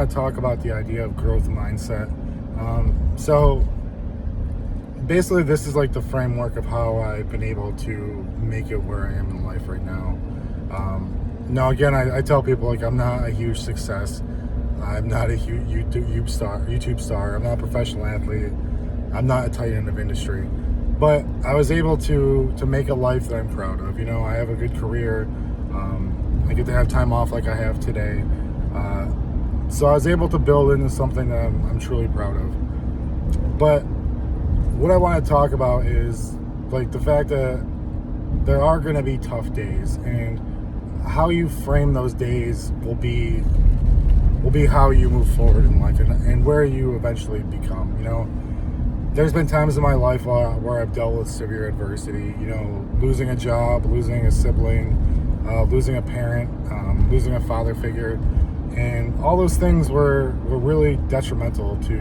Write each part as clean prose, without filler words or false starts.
I talk about the idea of growth mindset. So basically, this is like the framework of how I've been able to make it where I am in life right now. Now, again, I tell people like I'm not a huge success. I'm not a huge YouTube star. I'm not a professional athlete. I'm not a titan of industry. But I was able to make a life that I'm proud of. You know, I have a good career. I get to have time off like I have today. So I was able to build into something that I'm truly proud of. But what I want to talk about is like the fact that there are going to be tough days, and how you frame those days will be how you move forward in life and where you eventually become. You know, there's been times in my life where I've dealt with severe adversity, you know, losing a job, losing a sibling, losing a parent, losing a father figure. And all those things were really detrimental to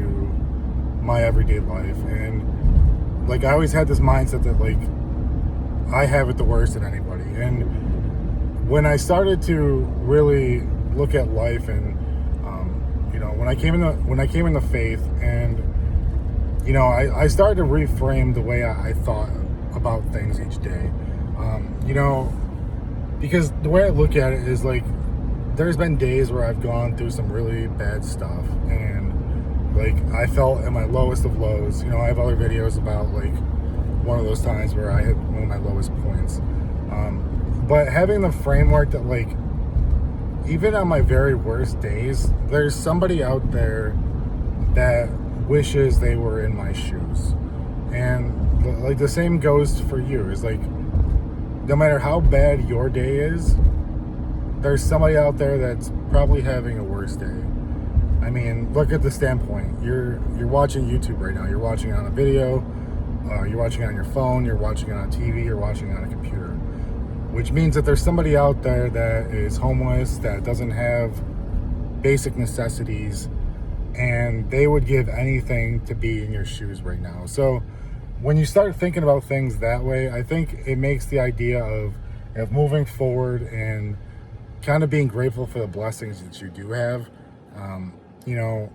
my everyday life. And like I always had this mindset that like I have it the worst than anybody. And when I started to really look at life and you know, when I came into faith, and you know, I started to reframe the way I thought about things each day. You know, because the way I look at it is like there's been days where I've gone through some really bad stuff, and like I felt at my lowest of lows. You know, I have other videos about like one of those times where I hit one of my lowest points. But having the framework that like even on my very worst days, there's somebody out there that wishes they were in my shoes. And like the same goes for you. Is like no matter how bad your day is, there's somebody out there that's probably having a worse day. I mean, look at the standpoint. You're watching YouTube right now. You're watching it on a video. You're watching it on your phone. You're watching it on TV. You're watching it on a computer. Which means that there's somebody out there that is homeless, that doesn't have basic necessities, and they would give anything to be in your shoes right now. So when you start thinking about things that way, I think it makes the idea of moving forward and kind of being grateful for the blessings that you do have. You know,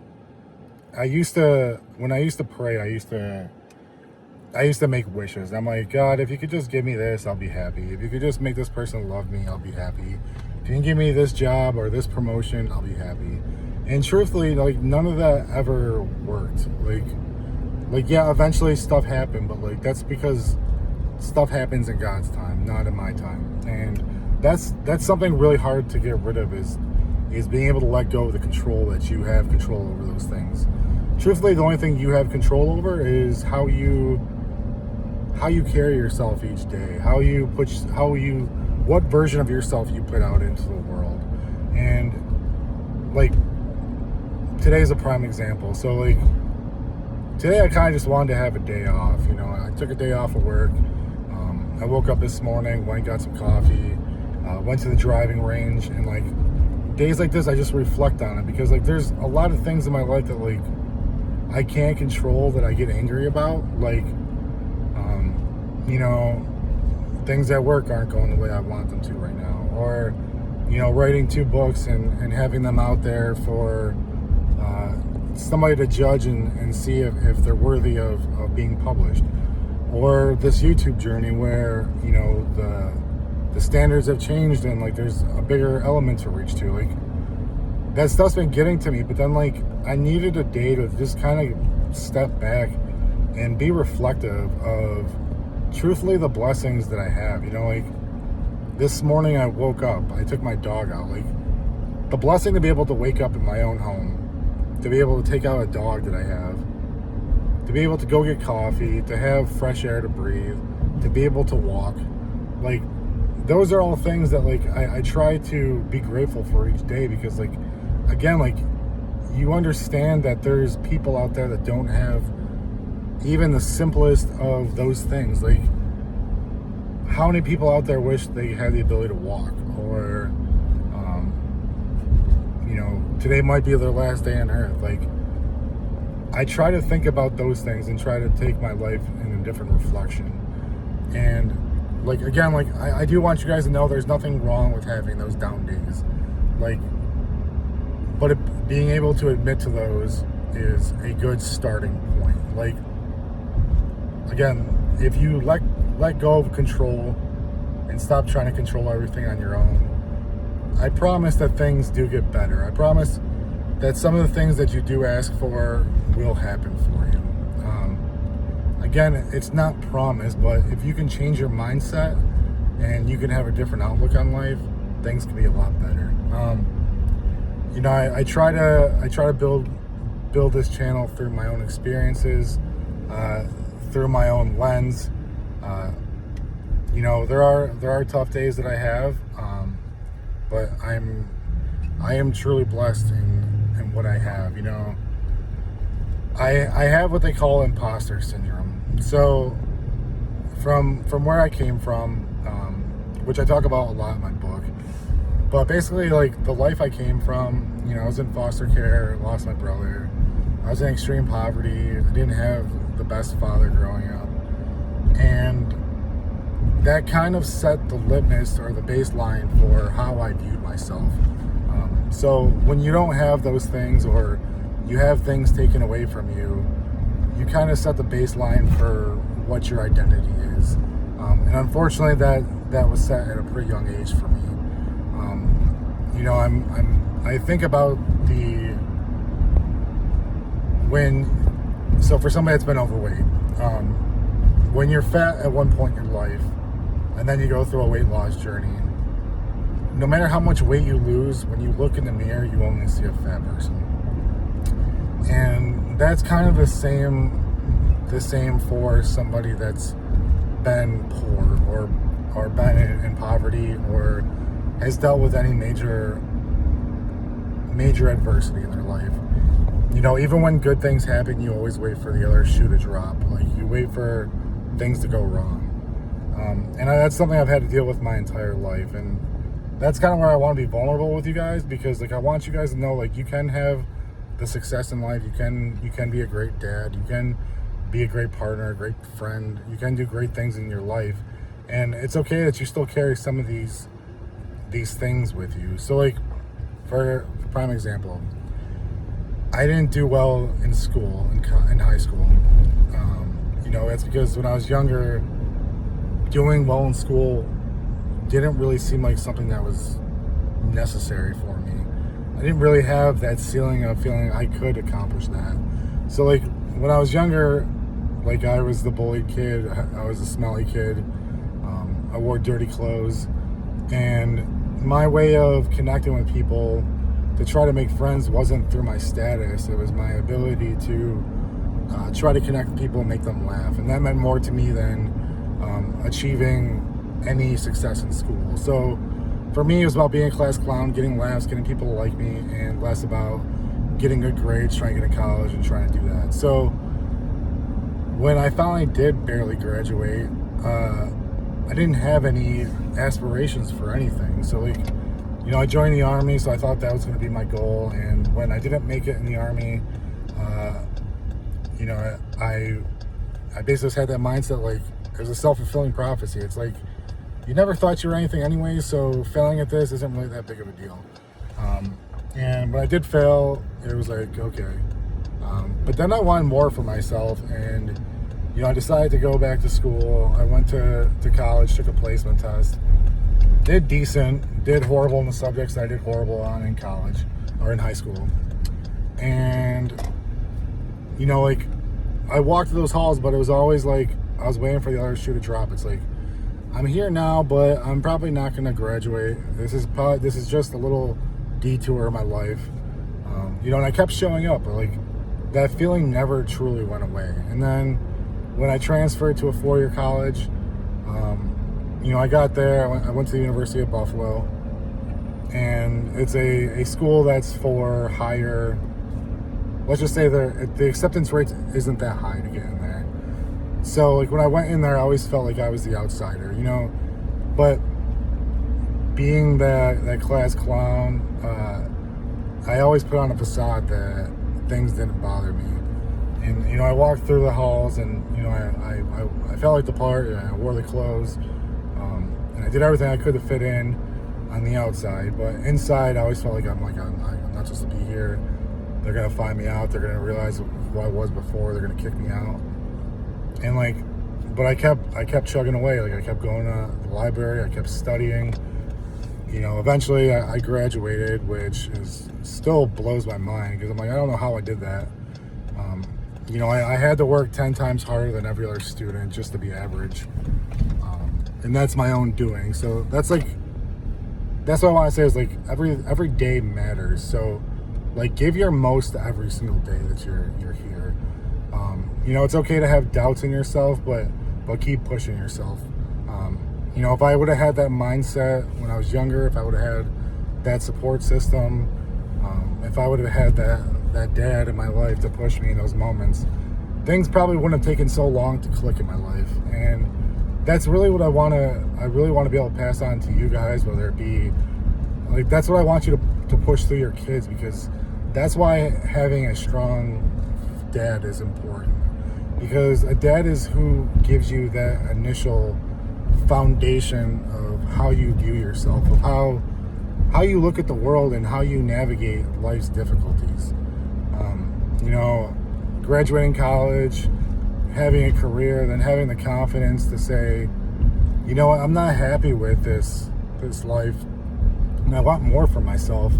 when I used to pray, I used to make wishes. I'm like, God, if you could just give me this, I'll be happy. If you could just make this person love me, I'll be happy. If you can give me this job or this promotion, I'll be happy. And truthfully, like none of that ever worked. Like yeah, eventually stuff happened, but like that's because stuff happens in God's time, not in my time. And that's something really hard to get rid of is being able to let go of the control that you have control over those things. Truthfully, the only thing you have control over is how you carry yourself each day, what version of yourself you put out into the world. And like today's a prime example. So like today I kind of just wanted to have a day off. You know, I took a day off of work. I woke up this morning, went and got some coffee, went to the driving range, and like days like this I just reflect on it, because like there's a lot of things in my life that like I can't control, that I get angry about. Like you know, things at work aren't going the way I want them to right now, or you know, writing 2 books and having them out there for somebody to judge and see if they're worthy of being published, or this YouTube journey where you know the standards have changed and like there's a bigger element to reach to. Like that stuff's been getting to me, but then like I needed a day to just kind of step back and be reflective of truthfully the blessings that I have. You know, like this morning I woke up, I took my dog out. Like the blessing to be able to wake up in my own home, to be able to take out a dog that I have, to be able to go get coffee, to have fresh air to breathe, to be able to walk. Like those are all things that like I try to be grateful for each day, because like again, like you understand that there's people out there that don't have even the simplest of those things. Like how many people out there wish they had the ability to walk, or you know, today might be their last day on earth. Like I try to think about those things and try to take my life in a different reflection. And like again, like I do want you guys to know there's nothing wrong with having those down days. Like being able to admit to those is a good starting point. Like, again, if you let go of control and stop trying to control everything on your own, I promise that things do get better. I promise that some of the things that you do ask for will happen for you. Again, it's not promised, but if you can change your mindset and you can have a different outlook on life, things can be a lot better. I try to build this channel through my own experiences, through my own lens. There are tough days that I have, but I am truly blessed in what I have. I have what they call imposter syndrome. So from where I came from, which I talk about a lot in my book, but basically, like, the life I came from, I was in foster care, lost my brother, I was in extreme poverty, I didn't have the best father growing up, and that kind of set the litmus or the baseline for how I viewed myself. So when you don't have those things, or you have things taken away from you, you kind of set the baseline for what your identity is. And unfortunately, that was set at a pretty young age for me. I think about so for somebody that's been overweight, when you're fat at one point in your life, and then you go through a weight loss journey, no matter how much weight you lose, when you look in the mirror, you only see a fat person. And that's kind of the same for somebody that's been poor or been in poverty or has dealt with any major adversity in their life. Even when good things happen, you always wait for the other shoe to drop. Like, you wait for things to go wrong. And that's something I've had to deal with my entire life. And that's kind of where I want to be vulnerable with you guys, because, like, I want you guys to know, like, you can have the success in life. You can be a great dad. You can be a great partner, a great friend. You can do great things in your life. And it's okay that you still carry some of these things with you. So, like, for a prime example, I didn't do well in school, in high school. It's because when I was younger, doing well in school didn't really seem like something that was necessary for me. I didn't really have that feeling I could accomplish that. So, like, when I was younger, like, I was the bullied kid. I was the smelly kid. I wore dirty clothes. And my way of connecting with people to try to make friends wasn't through my status. It was my ability to try to connect with people and make them laugh. And that meant more to me than achieving any success in school. So for me, it was about being a class clown, getting laughs, getting people to like me, and less about getting good grades, trying to get to college, and trying to do that. So when I finally did barely graduate, I didn't have any aspirations for anything. So, like, I joined the Army, so I thought that was going to be my goal. And when I didn't make it in the Army, I basically just had that mindset, like, it was a self-fulfilling prophecy. It's like, you never thought you were anything anyway, so failing at this isn't really that big of a deal. And when I did fail, it was like, okay. But then I wanted more for myself, and I decided to go back to school. I went to college, took a placement test, did decent, did horrible in the subjects that I did horrible on in college or in high school. And, like, I walked through those halls, but it was always like I was waiting for the other shoe to drop. It's like, I'm here now, but I'm probably not going to graduate. This is just a little detour of my life. And I kept showing up, but, like, that feeling never truly went away. And then when I transferred to a 4-year college, I got there. I went to the University of Buffalo, and it's a school that's for higher. Let's just say the acceptance rate isn't that high to get in there. So, like, when I went in there, I always felt like I was the outsider, But being that class clown, I always put on a facade that things didn't bother me. And, I walked through the halls, and, I felt like the part, and I wore the clothes, and I did everything I could to fit in. on the outside, but inside I always felt like I'm not supposed to be here. They're gonna find me out. They're gonna realize who I was before. They're gonna kick me out. And like, but I kept chugging away. Like I kept going to the library. I kept studying. You know, eventually I graduated, which is still blows my mind because I'm like, I don't know how I did that. You know, I had to work 10 times harder than every other student just to be average. And that's my own doing. So that's what I want to say is like every day matters. So like give your most to every single day that you're here. You know, it's okay to have doubts in yourself, but keep pushing yourself. You know, if I would have had that mindset when I was younger, if I would have had that support system, if I would have had that dad in my life to push me in those moments, things probably wouldn't have taken so long to click in my life. And that's really what I really want to be able to pass on to you guys, whether it be like, that's what I want you to push through your kids, because that's why having a strong dad is important, because a dad is who gives you that initial foundation of how you view yourself, of how you look at the world and how you navigate life's difficulties. You know, graduating college, having a career, then having the confidence to say, you know what, I'm not happy with this life, and I want more for myself.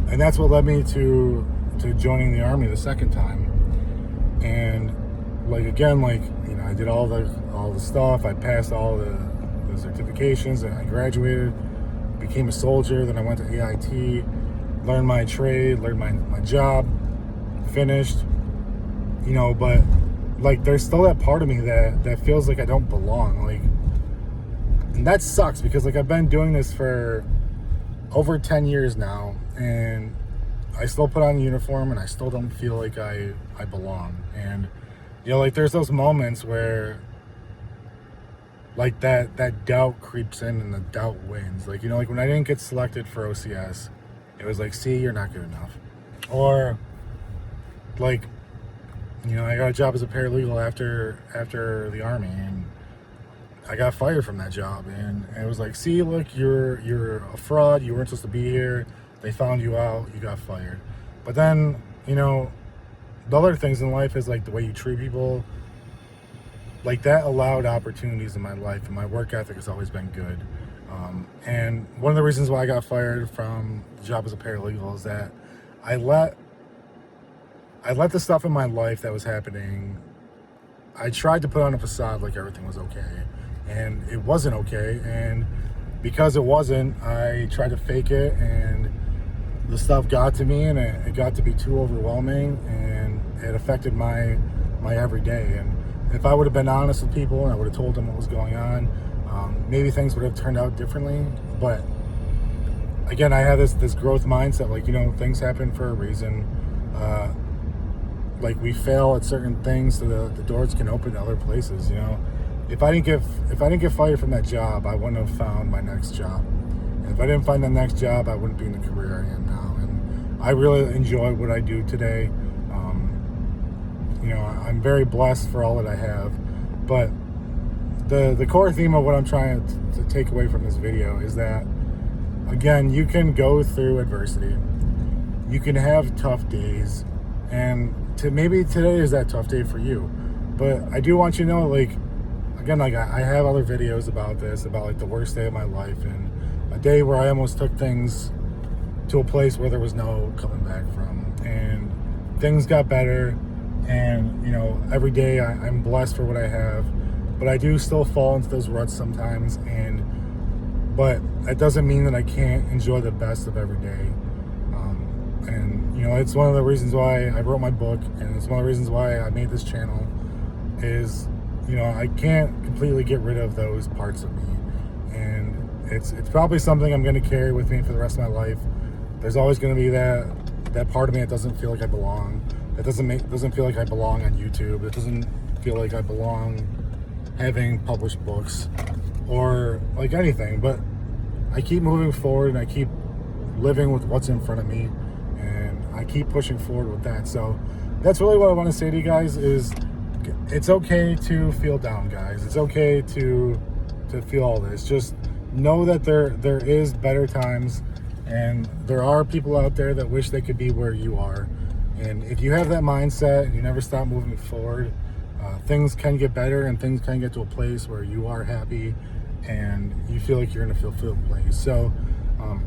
And that's what led me to joining the Army the second time. And like, again, like, you know, I did all the stuff. I passed all the certifications, and I graduated, became a soldier. Then I went to AIT, learned my trade, learned my job, finished, you know, but like there's still that part of me that feels like I don't belong. Like, and that sucks, because like I've been doing this for over 10 years now, and I still put on a uniform and I still don't feel like I belong. And you know, like there's those moments where like that doubt creeps in and the doubt wins. Like, you know, like when I didn't get selected for OCS, it was like, see, you're not good enough. Or like, you know, I got a job as a paralegal after the Army, and I got fired from that job, and it was like, see, look, you're a fraud, you weren't supposed to be here, they found you out, you got fired. But then, you know, the other things in life is like the way you treat people. Like that allowed opportunities in my life, and my work ethic has always been good. And one of the reasons why I got fired from the job as a paralegal is that I let the stuff in my life that was happening, I tried to put on a facade like everything was okay, and it wasn't okay. And because it wasn't, I tried to fake it, and the stuff got to me, and it got to be too overwhelming, and it affected my everyday. And if I would have been honest with people and I would have told them what was going on, maybe things would have turned out differently. But again, I have this growth mindset, like, you know, things happen for a reason. Like we fail at certain things, so the doors can open to other places. You know, if I didn't get fired from that job, I wouldn't have found my next job. And if I didn't find the next job, I wouldn't be in the career I am now. And I really enjoy what I do today. You know, I'm very blessed for all that I have. But the core theme of what I'm trying to take away from this video is that, again, you can go through adversity. You can have tough days, and maybe today is that tough day for you. But I do want you to know, like, again, like I have other videos about this, about like the worst day of my life, and a day where I almost took things to a place where there was no coming back from, and things got better. And you know, every day I'm blessed for what I have, but I do still fall into those ruts sometimes. But that doesn't mean that I can't enjoy the best of every day. And you know, it's one of the reasons why I wrote my book, and it's one of the reasons why I made this channel. Is, you know, I can't completely get rid of those parts of me, and it's probably something I'm going to carry with me for the rest of my life. There's always going to be that part of me that doesn't feel like I belong. That doesn't feel like I belong on YouTube. It doesn't feel like I belong having published books or like anything. But I keep moving forward, and I keep living with what's in front of me, and I keep pushing forward with that. So that's really what I want to say to you guys is, it's okay to feel down, guys. It's okay to feel all this. Just know that there is better times, and there are people out there that wish they could be where you are. And if you have that mindset and you never stop moving forward, things can get better, and things can get to a place where you are happy and you feel like you're in a fulfilled place. So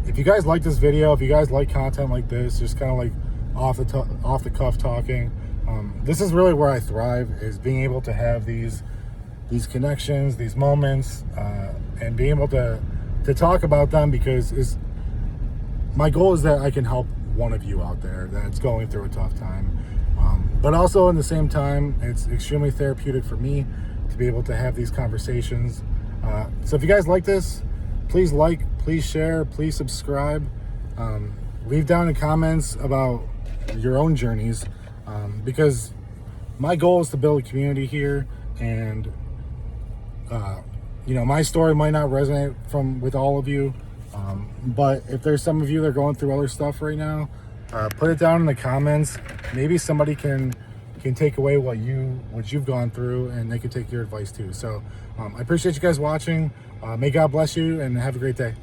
if you guys like this video, if you guys like content like this, just kind of like off the cuff talking, this is really where I thrive, is being able to have these connections, these moments, and being able to talk about them, because my goal is that I can help one of you out there that's going through a tough time. But also, in the same time, it's extremely therapeutic for me to be able to have these conversations. So if you guys like this, please like, please share, please subscribe. Leave down in the comments about your own journeys, because my goal is to build a community here. And my story might not resonate with all of you, but if there's some of you that are going through other stuff right now, put it down in the comments. Maybe somebody can take away what you've gone through, and they can take your advice too. So I appreciate you guys watching. May God bless you, and have a great day.